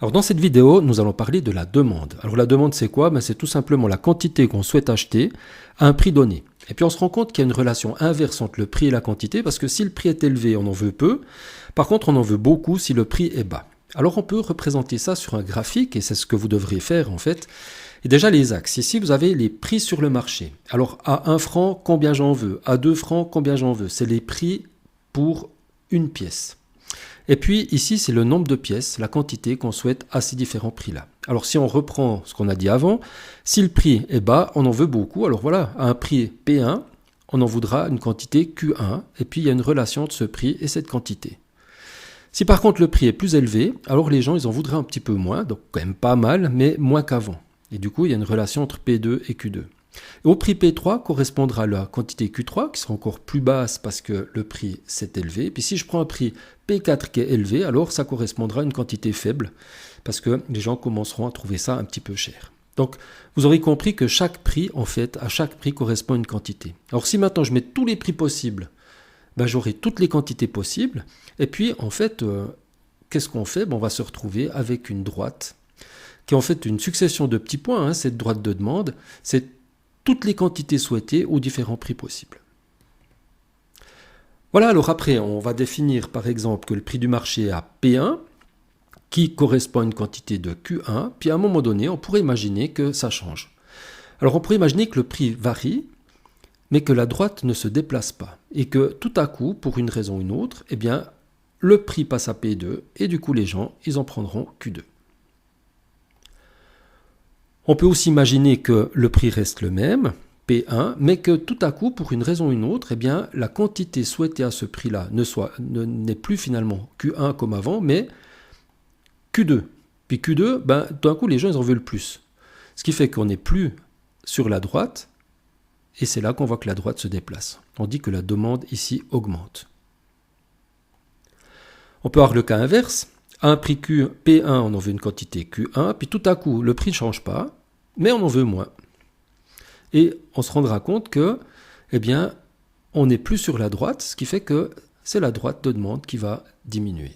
Alors dans cette vidéo, nous allons parler de la demande. Alors la demande c'est quoi? C'est tout simplement la quantité qu'on souhaite acheter à un prix donné. Et puis on se rend compte qu'il y a une relation inverse entre le prix et la quantité, parce que si le prix est élevé, on en veut peu. Par contre, on en veut beaucoup si le prix est bas. Alors on peut représenter ça sur un graphique, et c'est ce que vous devriez faire en fait. Et déjà les axes. Ici, vous avez les prix sur le marché. Alors à 1 franc, combien j'en veux? À 2 francs, combien j'en veux? C'est les prix pour une pièce. Et puis ici, c'est le nombre de pièces, la quantité qu'on souhaite à ces différents prix-là. Alors si on reprend ce qu'on a dit avant, si le prix est bas, on en veut beaucoup. Alors voilà, à un prix P1, on en voudra une quantité Q1, et puis il y a une relation entre ce prix et cette quantité. Si par contre le prix est plus élevé, alors les gens ils en voudraient un petit peu moins, donc quand même pas mal, mais moins qu'avant. Et du coup, il y a une relation entre P2 et Q2. Et au prix P3 correspondra la quantité Q3 qui sera encore plus basse parce que le prix s'est élevé. Puis si je prends un prix P4 qui est élevé, alors ça correspondra à une quantité faible parce que les gens commenceront à trouver ça un petit peu cher. Donc vous aurez compris que chaque prix, en fait, à chaque prix correspond à une quantité. Alors si maintenant je mets tous les prix possibles, j'aurai toutes les quantités possibles. Et puis en fait, qu'est-ce qu'on fait? On va se retrouver avec une droite qui est en fait une succession de petits points. Cette droite de demande, c'est toutes les quantités souhaitées aux différents prix possibles. Voilà, alors après, on va définir par exemple que le prix du marché est à P1, qui correspond à une quantité de Q1, puis à un moment donné, on pourrait imaginer que ça change. Alors on pourrait imaginer que le prix varie, mais que la droite ne se déplace pas, et que tout à coup, pour une raison ou une autre, le prix passe à P2, et du coup les gens, ils en prendront Q2. On peut aussi imaginer que le prix reste le même, P1, mais que tout à coup, pour une raison ou une autre, la quantité souhaitée à ce prix-là n'est plus finalement Q1 comme avant, mais Q2. Puis Q2, tout à coup, les gens ils en veulent plus. Ce qui fait qu'on n'est plus sur la droite, et c'est là qu'on voit que la droite se déplace. On dit que la demande ici augmente. On peut avoir le cas inverse. À un prix P1, on en veut une quantité Q1, puis tout à coup, le prix ne change pas, mais on en veut moins. Et on se rendra compte que, on n'est plus sur la droite, ce qui fait que c'est la droite de demande qui va diminuer.